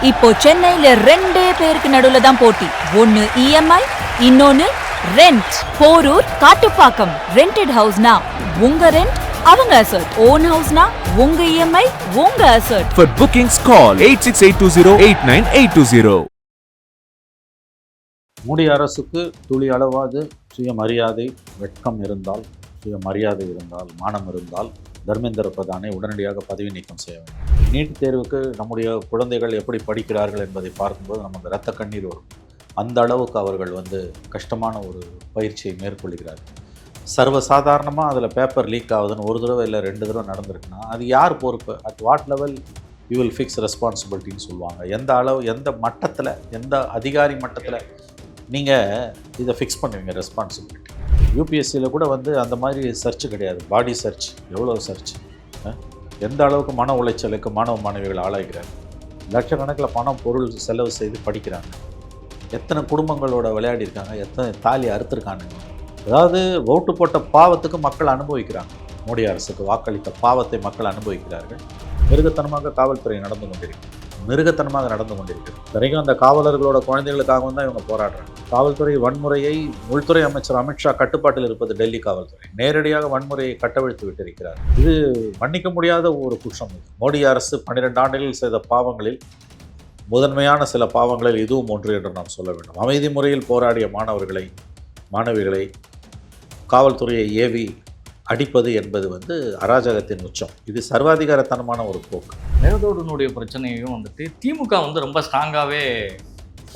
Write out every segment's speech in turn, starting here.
இப்போ சென்னையில ரெண்டே பேருக்கு நடுவுல தான் போட்டி. ஒன்னு இஎம்ஐ, இன்னொன்னு ரெண்ட். போரூர், காட்டுப்பாக்கம். ரெண்டட் ஹவுஸ்னா உங்க ரெண்ட், அவங்க அசர்ட். ஓன் ஹவுஸ்னா உங்க இஎம்ஐ, உங்க assert. For bookings call 8682089820. Modi அரசுக்கு துளி அளவாது சுயமரியாதை, வெட்கம் இருந்தால், சுயமரியாதை இருந்தால், மானம் இருந்தால் தர்மேந்திர பிரதானை உடனடியாக பதவி நீக்கம் செய்ய வேண்டும். நீட் தேர்வுக்கு நம்முடைய குழந்தைகள் எப்படி படிக்கிறார்கள் என்பதை பார்க்கும்போது நமக்கு இரத்த கண்ணீர் வரும். அந்த அளவுக்கு அவர்கள் கஷ்டமான ஒரு பயிற்சியை மேற்கொள்கிறார்கள். சர்வசாதாரணமாக அதில் பேப்பர் லீக் ஆகுதுன்னு ஒரு தடவை இல்லை 2 தடவை நடந்திருக்குன்னா அது யார் பொறுப்பு? At what level you will fix ரெஸ்பான்சிபிலிட்டின்னு சொல்லுவாங்க. எந்த அளவு, எந்த மட்டத்தில், எந்த அதிகாரி மட்டத்தில் நீங்கள் இதை ஃபிக்ஸ் பண்ணுவீங்க ரெஸ்பான்சிபிலிட்டி? யூபிஎஸ்சியில் கூட அந்த மாதிரி சர்ச் கிடையாது. பாடி சர்ச், எவ்வளோ சர்ச், எந்த அளவுக்கு மன உளைச்சலுக்கு மாணவ மாணவிகள் ஆளாகிறாங்க. லட்சக்கணக்கில் பணம் பொருள் செலவு செய்து படிக்கிறாங்க. எத்தனை குடும்பங்களோட விளையாடிருக்காங்க, எத்தனை தாலி அறுத்துருக்கானுங்க. அதாவது ஓட்டு போட்ட பாவத்துக்கு மக்கள் அனுபவிக்கிறாங்க. மோடி அரசுக்கு வாக்களித்த பாவத்தை மக்கள் அனுபவிக்கிறார்கள். மிருகத்தனமாக காவல்துறை நடந்து கொண்டிருக்கிறது. வரைக்கும் அந்த காவலர்களோட குழந்தைகளுக்காகவும் தான் இவங்க போராடுறாங்க. காவல்துறை வன்முறையை உள்துறை அமைச்சர் அமித்ஷா கட்டுப்பாட்டில் இருப்பது டெல்லி காவல்துறை நேரடியாக வன்முறையை கட்டவிழ்த்து விட்டிருக்கிறார். இது மன்னிக்க முடியாத ஒரு குற்றம். மோடி அரசு 12 ஆண்டுகளில் செய்த பாவங்களில் முதன்மையான சில பாவங்களில் இதுவும் ஒன்று என்று நாம் சொல்ல வேண்டும். அமைதி முறையில் போராடிய மாணவிகளை காவல்துறையை ஏவி அடிப்பது என்பது அராஜகத்தின் உச்சம். இது சர்வாதிகாரத்தனமான ஒரு போக்கு. மேகதோடனுடைய பிரச்சனையும் திமுக ரொம்ப ஸ்ட்ராங்காகவே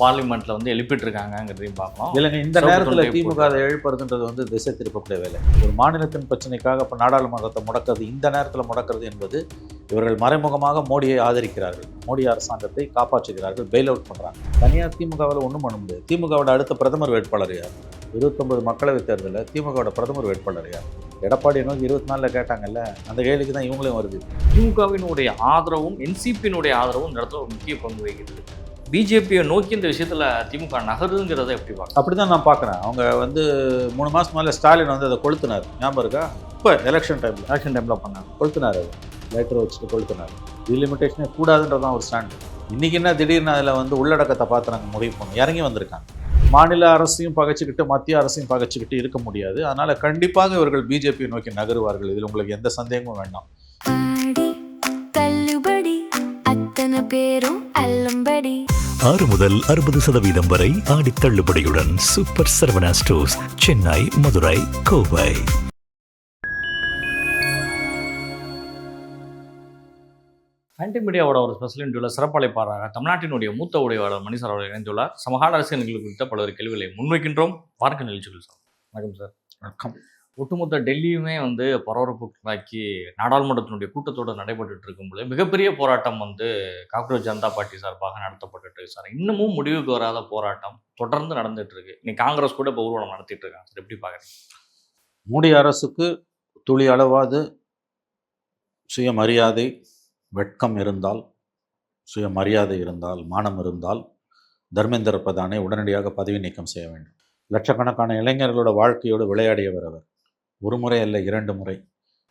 பார்லிமெண்ட்டில் எழுப்பிட்டு இருக்காங்கிறதையும் பார்க்கலாம். இல்லைங்க, இந்த நேரத்தில் திமுக அதை எழுப்புறதுன்றது திசை திருப்பக்கூடிய வேலை. ஒரு மாநிலத்தின் பிரச்சனைக்காக இப்போ நாடாளுமன்றத்தை முடக்கிறது, இந்த நேரத்தில் முடக்கிறது என்பது இவர்கள் மறைமுகமாக மோடியை ஆதரிக்கிறார்கள், மோடி அரசாங்கத்தை காப்பாற்றுகிறார்கள், பெயில் அவுட் பண்ணுறாங்க. தனியாக திமுகவில் ஒன்றும் பண்ண முடியாது. திமுகவோட அடுத்த பிரதமர் வேட்பாளர் யார்? 29 மக்களவைத் தேர்தலில் திமுகவோட பிரதமர் வேட்பாளர் யார்? எடப்பாடி நோக்கி 24 கேட்டாங்கல்ல, அந்த கேள்விக்கு தான் இவங்களையும் வருது. திமுகவினுடைய ஆதரவும் என்சிபியினுடைய ஆதரவும் இந்த இடத்துல ஒரு முக்கிய பங்கு வகிக்கிறது. பிஜேபியை நோக்கி இந்த விஷயத்தில் திமுக நகருங்கிறத எப்படி பார்க்க? அப்படி தான் நான் பார்க்குறேன். அவங்க 3 மாதம் மேலே ஸ்டாலின் அதை கொளுத்துனார், ஞாபகம் இருக்கா? இப்போ எலெக்ஷன் டைமில் பண்ணாங்க, கொளுத்துனார். அது லைட்டரை வச்சுட்டு கொளுத்துனார். டிலிமிட்டேஷனே கூடாதுன்றதான் ஒரு ஸ்டாண்டு. இன்றைக்கி என்ன திடீர்னு அதில் உள்ளடக்கத்தை பார்த்து நாங்கள் முடிவு பண்ணோம், இறங்கி வந்திருக்காங்க. மாநில அரசையும் பகைச்சிக்கிட்டு மத்திய அரசையும் பகைச்சிக்கிட்டு இருக்க முடியாது. அதனால் கண்டிப்பாக இவர்கள் பிஜேபியை நோக்கி நகருவார்கள். இதில் உங்களுக்கு எந்த சந்தேகமும் வேண்டாம். பேரும் 6 முதல் 60% வரை ஆடி தள்ளுபடியுடன் சூப்பர் சரவணா ஸ்டோர்ஸ், சென்னை, மதுரை, கோவை. ஆன்டி மீடியாவோட ஒரு ஸ்பெஷல் இன்டர்வியூவில் சிறப்பழைப்பாளராக தமிழ்நாட்டினுடைய மூத்த உடையாளர் மணி சார் அவர்கள் இணைந்துள்ளார். சமகால அரசியல்கள் குறித்த பல்வேறு கேள்விகளை முன்வைக்கின்றோம். பார்க்க நிகழ்ச்சிகள் சார். வணக்கம் சார். வணக்கம். ஒட்டுமொத்த டெல்லியுமே பரபரப்புக்குள்ளாக்கி நாடாளுமன்றத்தினுடைய கூட்டத்தோடு நடைபெற்று இருக்கும்போது மிகப்பெரிய போராட்டம் காக்ரோச் ஜனதா பார்ட்டி சார்பாக நடத்தப்பட்டு சார். இன்னமும் முடிவுக்கு வராத போராட்டம் தொடர்ந்து நடந்துட்டு இருக்கு. இன்னைக்கு காங்கிரஸ் கூட இப்போ ஊர்வலம் நடத்திட்டு இருக்காங்க சார். எப்படி பார்க்குறீங்க? மோடி அரசுக்கு துளி அளவாது சுயமரியாதை, வெட்கம் இருந்தால், சுயமரியாதை இருந்தால், மானம் இருந்தால் தர்மேந்திர பிரதானை உடனடியாக பதவி நீக்கம் செய்ய வேண்டும். லட்சக்கணக்கான இளைஞர்களோட வாழ்க்கையோடு விளையாடியவர் அவர். ஒரு முறை அல்ல, 2 முறை.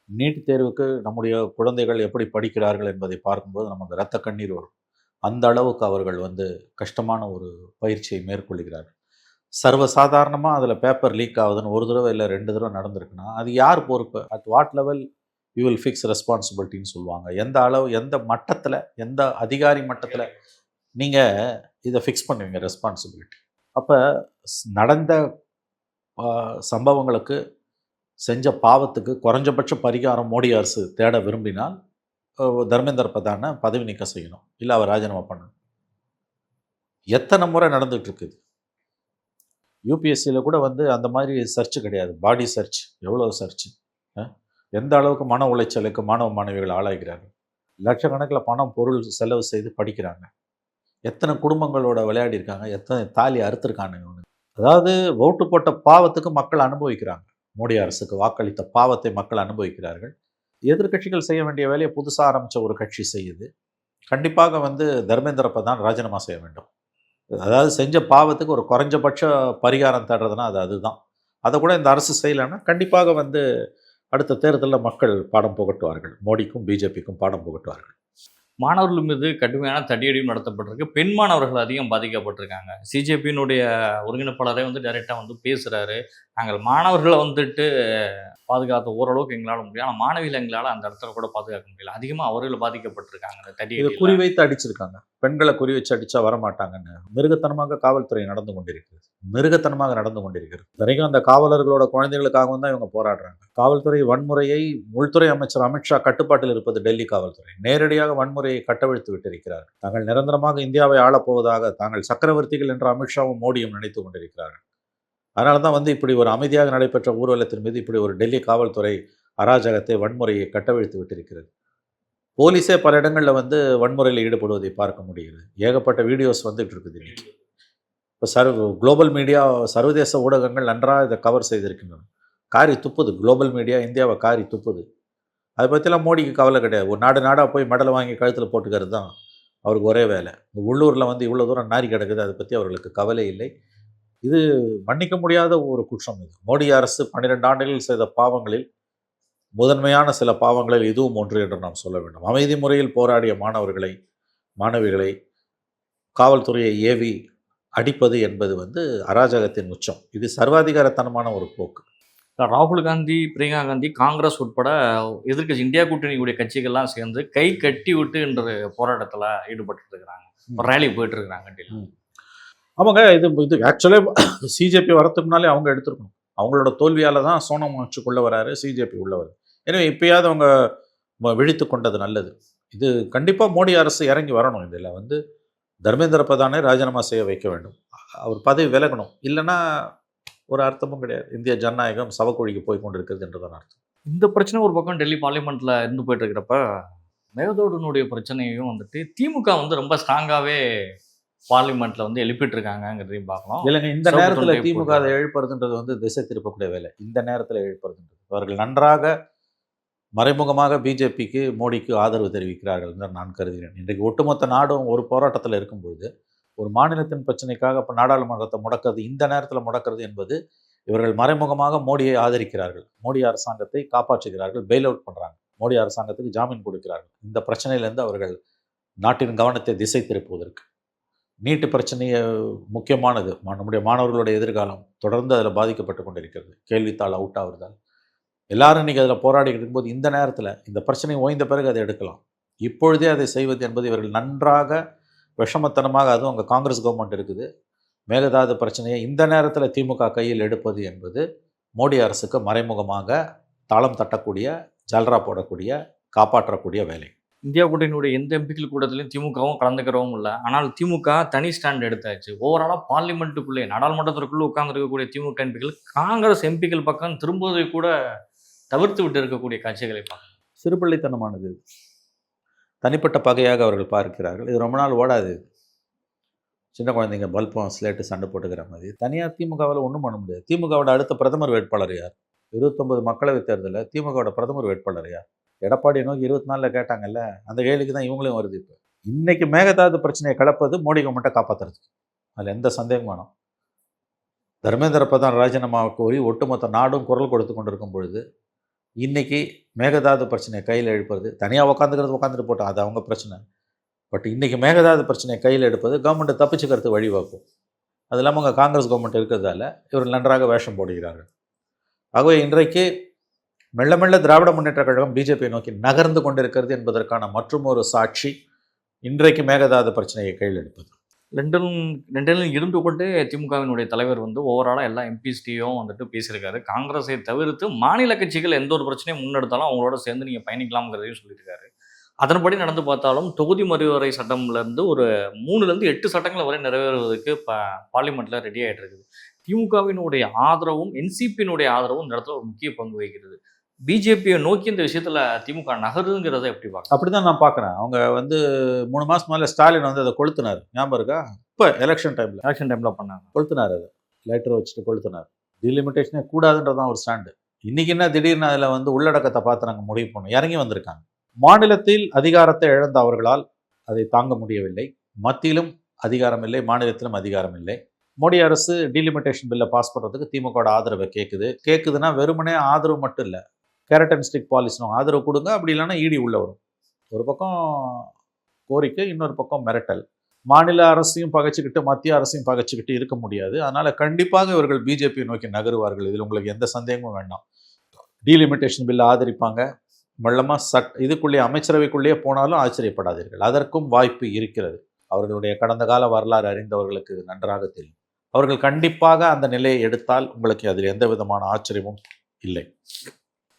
நீட் தேர்வுக்கு நம்முடைய குழந்தைகள் எப்படி படிக்கிறார்கள் என்பதை பார்க்கும்போது நமக்கு இரத்த கண்ணீர் வரும். அந்த அளவுக்கு அவர்கள் கஷ்டமான ஒரு பயிற்சியை மேற்கொள்கிறார்கள். சர்வசாதாரணமாக அதில் பேப்பர் லீக் ஆகுதுன்னு ஒரு தடவை இல்லை 2 தடவை நடந்திருக்குன்னா அது யார் பொறுப்பு? At what level you will fix ரெஸ்பான்சிபிலிட்டின்னு சொல்லுவாங்க. எந்த அளவு, எந்த மட்டத்தில், எந்த அதிகாரி மட்டத்தில் நீங்கள் இதை ஃபிக்ஸ் பண்ணுவீங்க ரெஸ்பான்சிபிலிட்டி? அப்போ நடந்த சம்பவங்களுக்கு, செஞ்ச பாவத்துக்கு குறைஞ்சபட்ச பரிகாரம் மோடி அரசு தேட விரும்பினால் தர்மேந்திர பிரதானை பதவி நீக்கம் செய்யணும், இல்லை அவர் ராஜினாமா பண்ணணும். எத்தனை முறை நடந்துகிட்டு இருக்குது. யூபிஎஸ்சியில் கூட அந்த மாதிரி சர்ச் கிடையாது. பாடி சர்ச், எவ்வளோ சர்ச், எந்த அளவுக்கு மன உளைச்சலுக்கு மாணவ மாணவிகள் ஆளாகிறார்கள். லட்சக்கணக்கில் பணம் பொருள் செலவு செய்து படிக்கிறாங்க. எத்தனை குடும்பங்களோட விளையாடிருக்காங்க, எத்தனை தாலி அறுத்துருக்கானுங்க. அதாவது ஓட்டு போட்ட பாவத்துக்கு மக்கள் அனுபவிக்கிறாங்க. மோடி அரசுக்கு வாக்களித்த பாவத்தை மக்கள் அனுபவிக்கிறார்கள். எதிர்கட்சிகள் செய்ய வேண்டிய வேலையை புதுசாக ஆரம்பித்த ஒரு கட்சி செய்யுது. கண்டிப்பாக தர்மேந்திர பிரதான் ராஜினாமா செய்ய வேண்டும். அதாவது செஞ்ச பாவத்துக்கு ஒரு குறைஞ்சபட்ச பரிகாரம் தேடுறதுனா அதுதான். அதை கூட இந்த அரசு செய்யலைன்னா கண்டிப்பாக அடுத்த தேர்தலில் மக்கள் பாடம் புகட்டுவார்கள். மோடிக்கும் பிஜேபிக்கும் பாடம் புகட்டுவார்கள். மாணவர்கள் மீது கடுமையான தடியடியும் நடத்தப்பட்டிருக்கு. பெண் மாணவர்கள் அதிகம் பாதிக்கப்பட்டிருக்காங்க. சிஜேபியினுடைய ஒருங்கிணைப்பாளரே வந்து டைரெக்ட்டா வந்து பேசுறாரு. நாங்கள் மாணவர்கள வந்துட்டு பாதுகாத்த ஓரளவுக்கு எங்களால முடியும். ஆனா மாணவிகள எங்களால அந்த இடத்துல கூட பாதுகாக்க முடியல. அதிகமா அவர்கள் பாதிக்கப்பட்டிருக்காங்க அந்த இதை தடியடியில. குறிவைத்து அடிச்சிருக்காங்க. பெண்களை குறி வச்சு அடிச்சா வரமாட்டாங்கன்னு மிருகத்தனமாக காவல்துறை நடந்து கொண்டிருக்கிறது. மிருகத்தனமாக நடந்து கொண்டிருக்கிறது. வரைக்கும் அந்த காவலர்களோட குழந்தைகளுக்காகவும் தான் இவங்க போராடுறாங்க. காவல்துறை வன்முறையை உள்துறை அமைச்சர் அமித்ஷா கட்டுப்பாட்டில் இருப்பது டெல்லி காவல்துறை நேரடியாக வன்முறையை கட்டவிழ்த்து விட்டிருக்கிறார்கள். தாங்கள் நிரந்தரமாக இந்தியாவை ஆளப்போவதாக தாங்கள் சக்கரவர்த்திகள் என்று அமித்ஷாவும் மோடியும் நினைத்துக் கொண்டிருக்கிறார்கள். அதனால தான் வந்து இப்படி ஒரு அமைதியாக நடைபெற்ற ஊர்வலத்தின் மீது இப்படி ஒரு டெல்லி காவல்துறை அராஜகத்தை வன்முறையை கட்டவிழ்த்து விட்டிருக்கிறது. போலீஸே பல இடங்களில் வந்து வன்முறையில் ஈடுபடுவதை பார்க்க முடிகிறது. ஏகப்பட்ட வீடியோஸ் வந்துட்டு இருக்குது இன்னைக்கு. இப்போ குளோபல் மீடியா, சர்வதேச ஊடகங்கள் நன்றாக இதை கவர் செய்திருக்கின்றன. காரி துப்புது, குளோபல் மீடியா இந்தியாவை காரி துப்புது. அதை பற்றிலாம் மோடிக்கு கவலை கிடையாது. ஒரு நாடாக போய் மெடலை வாங்கி கழுத்தில் போட்டுக்கிறது தான் அவருக்கு ஒரே வேலை. உள்ளூரில் வந்து இவ்வளோ தூரம் நாரி கிடக்குது, அதை பற்றி அவர்களுக்கு கவலை இல்லை. இது மன்னிக்க முடியாத ஒரு குற்றம். இது மோடி அரசு 12 ஆண்டுகளில் செய்த பாவங்களில் முதன்மையான சில பாவங்களில் இதுவும் ஒன்று என்று நாம் சொல்ல வேண்டும். அமைதி முறையில் போராடிய மாணவிகளை காவல்துறையை ஏவி அடிப்பது என்பது வந்து அராஜகத்தின் உச்சம். இது சர்வாதிகாரத்தனமான ஒரு போக்கு. ராகுல் காந்தி, பிரியங்கா காந்தி, காங்கிரஸ் உட்பட எதிர்க்கட்சி இந்தியா கூட்டணியுடைய கட்சிகள்லாம் சேர்ந்து கை கட்டி விட்டு இன்று போராட்டத்தில் ஈடுபட்டு இருக்கிறாங்க. ரேலி போயிட்டு இருக்கிறாங்க டெல்லி. அவங்க இது ஆக்சுவலாக சிஜேபி வரத்துக்கு முன்னாலே அவங்க எடுத்துருக்கணும். அவங்களோட தோல்வியால் தான் சோனம் வாங்சுக்குள்ளே வராரு, சிஜேபி உள்ளவர். எனவே இப்போயாவது அவங்க விழித்து கொண்டது நல்லது. இது கண்டிப்பாக மோடி அரசு இறங்கி வரணும். இதில் வந்து தர்மேந்திர பிரதானை ராஜினாமா செய்ய வைக்க வேண்டும். அவர் பதவி விலகணும். இல்லைன்னா ஒரு அர்த்தமும் கிடையாது. இந்திய ஜனநாயகம் சவக்குழிக்கு போய் கொண்டிருக்கிறது என்றுதான் அர்த்தம். இந்த பிரச்சனை ஒரு பக்கம் டெல்லி பார்லிமெண்ட்டில் இருந்து போயிட்டு இருக்கிறப்ப மேகதோடனுடைய பிரச்சனையும் வந்துட்டு திமுக வந்து ரொம்ப ஸ்ட்ராங்காகவே பார்லிமெண்ட்ல வந்து எழுப்பிட்டு இருக்காங்கிறதையும் பார்க்கலாம். இல்லைங்க, இந்த நேரத்தில் திமுக அதை எழுப்புறதுன்றது வந்து திசை திருப்பக்கூடிய வேலை. இந்த நேரத்தில் எழுப்புறதுன்றது அவர்கள் நன்றாக மறைமுகமாக பிஜேபிக்கு, மோடிக்கு ஆதரவு தெரிவிக்கிறார்கள் என்று நான் கருதுகிறேன். இன்றைக்கு ஒட்டுமொத்த நாடும் ஒரு போராட்டத்தில் இருக்கும்பொழுது ஒரு மாநிலத்தின் பிரச்சனைக்காக இப்போ நாடாளுமன்றத்தை முடக்கிறது, இந்த நேரத்தில் முடக்கிறது என்பது இவர்கள் மறைமுகமாக மோடியை ஆதரிக்கிறார்கள். மோடி அரசாங்கத்தை காப்பாற்றுகிறார்கள், பெயில் அவுட் பண்ணுறாங்க. மோடி அரசாங்கத்துக்கு ஜாமீன் கொடுக்கிறார்கள். இந்த பிரச்சனையிலேருந்து அவர்கள் நாட்டின் கவனத்தை திசை திருப்புவதற்கு. நீட்டு பிரச்சனையை முக்கியமானது. நம்முடைய மாணவர்களுடைய எதிர்காலம் தொடர்ந்து அதில் பாதிக்கப்பட்டு கொண்டிருக்கிறது. கேள்வித்தாள் அவுட் ஆகுறதால் எல்லாரும் இன்றைக்கி அதில் போராடிக்கிட்டு இருக்கும்போது இந்த நேரத்தில் இந்த பிரச்சனை ஓய்ந்த பிறகு அதை எடுக்கலாம். இப்பொழுதே அதை செய்வது என்பது இவர்கள் நன்றாக விஷமத்தனமாக, அதுவும் அங்கே காங்கிரஸ் கவர்மெண்ட் இருக்குது, மேகதாது பிரச்சனையை இந்த நேரத்தில் திமுக கையில் எடுப்பது என்பது மோடி அரசுக்கு மறைமுகமாக தாளம் தட்டக்கூடிய, ஜல்ரா போடக்கூடிய, காப்பாற்றக்கூடிய வேலை. இந்தியா கூட்டணியுடைய எந்த எம்பிக்கள் கூட்டத்திலையும் திமுகவும் கலந்துக்கிறவும் இல்லை. ஆனால் திமுக தனி ஸ்டாண்ட் எடுத்தாச்சு. ஓவராலாக பார்லிமெண்ட்டுக்குள்ளே, நாடாளுமன்றத்திற்குள்ளே உட்கார்ந்துருக்கக்கூடிய திமுக எம்பிக்கள் காங்கிரஸ் எம்பிக்கள் பக்கம் திரும்புவதை கூட தவிர்த்து விட்டு இருக்கக்கூடிய காட்சிகளை பார்க்கணும். சிறுபிள்ளைத்தனமானது. தனிப்பட்ட பகையாக அவர்கள் பார்க்கிறார்கள். இது ரொம்ப நாள் ஓடாது. சின்ன குழந்தைங்க பல்பம் ஸ்லேட்டு சண்டை போட்டுக்கிற மாதிரி. தனியாக திமுகவில் ஒன்றும் பண்ண முடியாது. திமுகவோட அடுத்த பிரதமர் வேட்பாளர் யார்? 29 மக்களவைத் தேர்தலில் திமுகவோட பிரதமர் வேட்பாளர் யார்? எடப்பாடியை நோக்கி 24 கேட்டாங்கல்ல, அந்த கேள்விக்கு தான் இவங்களையும் வருது. இப்போ இன்னைக்கு மேகதாது பிரச்சனையை கலப்பது மோடி கவர்மெண்ட்டை காப்பாற்றுறதுக்கு, அதில் எந்த சந்தேகம் வேணும். தர்மேந்திர பிரதான் ராஜினாமா கோரி ஒட்டுமொத்த நாடும் குரல் கொடுத்து கொண்டிருக்கும் பொழுது இன்னைக்கு மேகதாது பிரச்சனையை கையில் எழுப்புறது, தனியாக உட்காந்துட்டு போட்டோம், அது அவங்க பிரச்சனை. பட் இன்றைக்கி மேகதாது பிரச்சனையை கையில் எடுப்பது கவர்மெண்ட்டை தப்பிச்சுக்கிறதுக்கு வழிவாக்கும். அது இல்லாமல் அங்கே காங்கிரஸ் கவர்மெண்ட் இருக்கிறதால இவர்கள் நன்றாக வேஷம் போடுகிறார்கள். ஆகவே இன்றைக்கு மெல்ல மெல்ல திராவிட முன்னேற்ற கழகம் பிஜேபியை நோக்கி நகர்ந்து கொண்டிருக்கிறது என்பதற்கான மற்றும் ஒரு சாட்சி இன்றைக்கு மேகதாது பிரச்சனையை கையில் எடுப்பது. லண்டனில் இருந்து கொண்டே திமுகவினுடைய தலைவர் வந்து ஓவராலாக எல்லா எம்பிஸ்டியும் வந்துட்டு பேசியிருக்காரு. காங்கிரஸை தவிர்த்து மாநில கட்சிகள் எந்த ஒரு பிரச்சனையும் முன்னெடுத்தாலும் அவங்களோட சேர்ந்து நீங்கள் பயணிக்கலாம்ங்கிறதையும் சொல்லியிருக்காரு. அதன்படி நடந்து பார்த்தாலும் தொகுதி மறுவரை சட்டம்லேருந்து ஒரு 3லேருந்து 8 சட்டங்கள் வரை நிறைவேறுவதற்கு பார்லிமெண்ட்டில் ரெடி ஆகிட்டு இருக்குது. திமுகவினுடைய ஆதரவும் என்சிபியினுடைய ஆதரவும் இந்த இடத்துல ஒரு முக்கிய பங்கு வகிக்கிறது. பிஜேபியை நோக்கி இந்த விஷயத்தில் திமுக நகருங்கிறத எப்படி பார்க்க? அப்படி தான் நான் பார்க்குறேன். அவங்க வந்து 3 மாதம் மேலே ஸ்டாலின் வந்து அதை கொளுத்துனார், ஞாபகம் இருக்கா? இப்போ எலெக்ஷன் டைமில் பண்ணாங்க, கொளுத்துனார். அதை லைட்டரை வச்சுட்டு கொளுத்துனார். டிலிமிட்டேஷனே கூடாதுன்றதான் ஒரு ஸ்டாண்டு. இன்றைக்கி என்ன திடீர்னு அதில் வந்து உள்ளடக்கத்தை பார்த்து நாங்கள் முடிவு பண்ணோம், இறங்கி வந்திருக்காங்க. மாநிலத்தில் அதிகாரத்தை இழந்த அவர்களால் அதை தாங்க முடியவில்லை. மத்தியிலும் அதிகாரம் இல்லை, மாநிலத்திலும் அதிகாரம் இல்லை. மோடி அரசு டீலிமிட்டேஷன் பில்லை பாஸ் பண்ணுறதுக்கு திமுகவோட ஆதரவை கேட்குதுன்னா வெறுமனே ஆதரவு மட்டும் இல்லை, கேரட் அண்ட் ஸ்டிக் பாலிசினும் ஆதரவு கொடுங்க, அப்படி இல்லைன்னா ஈடி உள்ள வரும். ஒரு பக்கம் கோரிக்கை, இன்னொரு பக்கம் மிரட்டல். மாநில அரசையும் பகைச்சிக்கிட்டு மத்திய அரசையும் பகைச்சிக்கிட்டு இருக்க முடியாது. அதனால கண்டிப்பாக இவர்கள் பிஜேபி நோக்கி நகருவார்கள். இதில் உங்களுக்கு எந்த சந்தேகமும் வேண்டாம். டீலிமிட்டேஷன் பில்லை ஆதரிப்பாங்க. மெல்லமாக இதுக்குள்ளேயே அமைச்சரவைக்குள்ளேயே போனாலும் ஆச்சரியப்படாதீர்கள். அதற்கும் வாய்ப்பு இருக்கிறது. அவர்களுடைய கடந்த கால வரலாறு அறிந்தவர்களுக்கு நன்றாக தெரியும். அவர்கள் கண்டிப்பாக அந்த நிலையை எடுத்தால் உங்களுக்கு அதில் எந்த விதமான ஆச்சரியமும் இல்லை.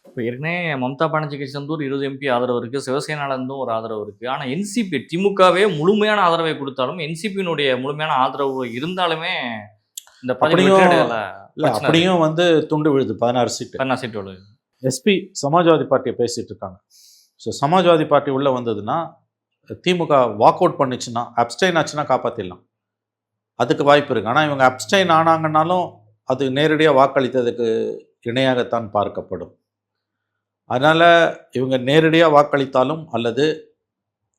இப்போ ஏற்கனவே மம்தா பானர்ஜிக்கு செந்தூர் 20 MP ஆதரவு இருக்குது, சிவசேனாலேருந்தும் ஒரு ஆதரவு இருக்குது. ஆனால் என்சிபி திமுகவே முழுமையான ஆதரவை கொடுத்தாலும் என்சிபியினுடைய முழுமையான ஆதரவு இருந்தாலுமே இந்த அப்படியும் வந்து துண்டு விழுது. 16 சீட்டு விழுது. எஸ்பி சமாஜ்வாதி பார்ட்டியை பேசிட்டு இருக்காங்க. ஸோ சமாஜ்வாதி பார்ட்டி உள்ளே வந்ததுன்னா திமுக வாக் அவுட் பண்ணிச்சுன்னா, அப்ஸ்டைன் ஆச்சுன்னா காப்பாற்றிடலாம். அதுக்கு வாய்ப்பு இருக்குது. ஆனால் இவங்க அப்ஸ்டைன் ஆனாங்கன்னாலும் அது நேரடியாக வாக்களித்ததுக்கு இணையாகத்தான் பார்க்கப்படும். அதனால் இவங்க நேரடியாக வாக்களித்தாலும் அல்லது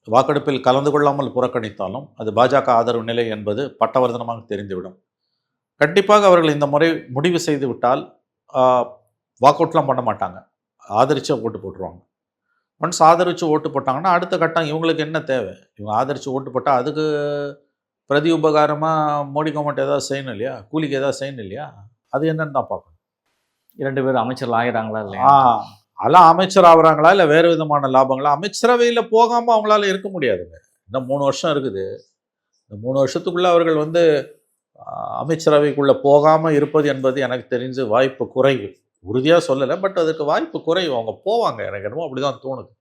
வாக்கெடுப்பில் கலந்து கொள்ளாமல் புறக்கணித்தாலும் அது பாஜக ஆதரவு நிலை என்பது பட்டவர்த்தனமாக தெரிந்துவிடும். கண்டிப்பாக அவர்கள் இந்த முறை முடிவு செய்து விட்டால் வாக் அவுட்லாம் பண்ண மாட்டாங்க, ஆதரித்து ஓட்டு போட்டுருவாங்க. ஒன்ஸ் ஆதரித்து ஓட்டு போட்டாங்கன்னா அடுத்த கட்டம் இவங்களுக்கு என்ன தேவை? இவங்க ஆதரித்து ஓட்டு போட்டால் அதுக்கு பிரதி உபகாரமாக மோடி கவர்மெண்ட் ஏதாவது செய்யணும் இல்லையா? கூலிக்கு ஏதாவது செய்யணும் இல்லையா? அது என்னன்னு தான் பார்க்கணும். 2 பேர் அமைச்சர்கள் ஆகிறாங்களா இல்லையா? அதெல்லாம் அமைச்சர் ஆகுறாங்களா இல்லை வேறு விதமான லாபங்களா? அமைச்சரவையில் போகாமல் அவங்களால இருக்க முடியாதுங்க. இன்னும் 3 வருஷம் இருக்குது. இந்த 3 வருஷத்துக்குள்ளே அவர்கள் வந்து அமைச்சரவைக்குள்ளே போகாமல் இருப்பது என்பது எனக்கு தெரிஞ்சு வாய்ப்பு குறைவு. உறுதியாக சொல்லலை, பட் அதுக்கு வாய்ப்பு குறைவு. அவங்க போவாங்க, எனக்கு என்னமோ அப்படி தான் தோணுது.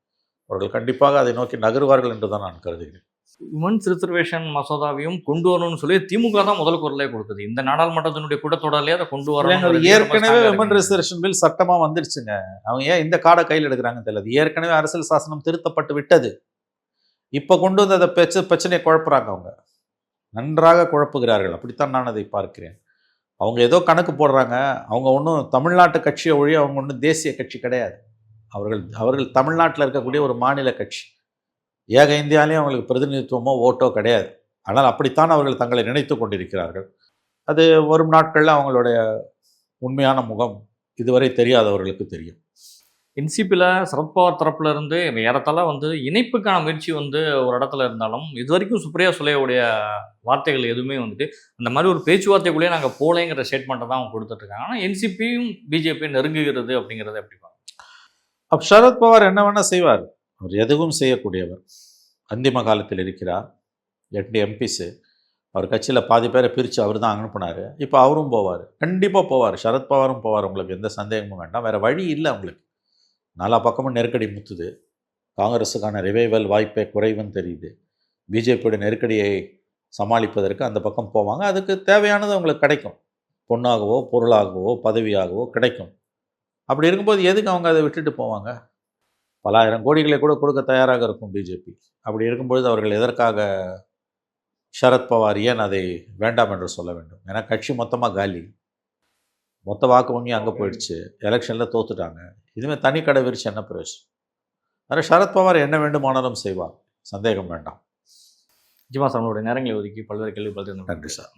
அவர்கள் கண்டிப்பாக அதை நோக்கி நகருவார்கள் என்று தான் நான் கருதுகிறேன். உமன்ஸ் ரிசர்வேஷன் மசோதாவையும் கொண்டு வரணும்னு சொல்லி திமுக தான் முதல் குரலே கொடுக்குது. இந்த நாடாளுமன்றத்தினுடைய கூட்டத்தொடரிலே அதை கொண்டு வரணும். ஏற்கனவே விமன் ரிசர்வேஷன் பில் சட்டமாக வந்துருச்சுங்க. அவங்க ஏன் இந்த கார்டை கையில் எடுக்கிறாங்கன்னு தெரியல. ஏற்கனவே அரசியல் சாசனம் திருத்தப்பட்டு விட்டது. இப்போ கொண்டு வந்து அதை பிரச்சனையை குழப்புறாங்க. அவங்க நன்றாக குழப்புகிறார்கள். அப்படித்தான் நான் அதை பார்க்கிறேன். அவங்க ஏதோ கணக்கு போடுறாங்க. அவங்க ஒன்றும் தமிழ்நாட்டு கட்சியை ஒழிய அவங்க ஒன்றும் தேசிய கட்சி கிடையாது. அவர்கள் தமிழ்நாட்டில் இருக்கக்கூடிய ஒரு மாநில கட்சி. ஏக இந்தியாவிலையும் அவங்களுக்கு பிரதிநிதித்துவமோ ஓட்டோ கிடையாது. ஆனால் அப்படித்தான் அவர்கள் தங்களை நினைத்து கொண்டிருக்கிறார்கள். அது வரும் நாட்களில் அவங்களுடைய உண்மையான முகம் இதுவரை தெரியாதவர்களுக்கு தெரியும். என்சிபியில் சரத்பவார் தரப்புல இருந்து ஏறத்தாழ வந்து இணைப்புக்கான முயற்சி வந்து ஒரு இடத்துல இருந்தாலும் இது வரைக்கும் சுப்ரியா சுலேவுடைய வார்த்தைகள் எதுவுமே வந்துட்டு அந்த மாதிரி ஒரு பேச்சுவார்த்தைக்குள்ளேயே நாங்கள் போலேங்கிற ஸ்டேட்மெண்ட்டை தான் அவங்க கொடுத்துட்ருக்காங்க. ஆனால் என்சிபியும் பிஜேபியும் நெருங்குகிறது அப்படிங்கிறத எப்படி பார்க்க? அப்போ சரத்பவார் என்ன வேணால் செய்வார். அவர் எதுவும் செய்யக்கூடியவர். அந்திம காலத்தில் இருக்கிறார். 8 MPs அவர் கட்சியில் பாதி பேரை பிரித்து அவர் தான் அனுப்புனார். இப்போ அவரும் போவார், கண்டிப்பாக போவார். சரத்பவாரும் போவார், உங்களுக்கு எந்த சந்தேகமும் வேண்டாம். வேறு வழி இல்லை. அவங்களுக்கு நாலா பக்கமும் நெருக்கடி முத்துது. காங்கிரஸுக்கான ரிவைவல் வாய்ப்பே குறைவுன்னு தெரியுது. பிஜேபியோட நெருக்கடியை சமாளிப்பதற்கு அந்த பக்கம் போவாங்க. அதுக்கு தேவையானது அவங்களுக்கு கிடைக்கும். பொண்ணாகவோ பொருளாகவோ பதவியாகவோ கிடைக்கும். அப்படி இருக்கும்போது எதுக்கு அவங்க அதை விட்டுட்டு போவாங்க? பல ஆயிரம் கோடிகளை கூட கொடுக்க தயாராக இருக்கும் பிஜேபி. அப்படி இருக்கும்பொழுது அவர்கள் எதற்காக சரத்பவார் ஏன் அதை வேண்டாம் என்று சொல்ல வேண்டும்? ஏன்னா கட்சி மொத்தமாக காலி, மொத்த வாக்கு வங்கி அங்கே போயிடுச்சு, எலெக்ஷனில் தோத்துட்டாங்க. இதுமாதிரி தனி கடை விரிச்சு என்ன பிரயோஜனம்? அதனால் சரத்பவார் என்ன வேண்டுமானாலும் செய்வார், சந்தேகம் வேண்டாம். நிச்சயமாக சார், நம்மளுடைய நேரங்களை ஒதுக்கி பல்வேறு கேள்வி பதில். நன்றி சார்.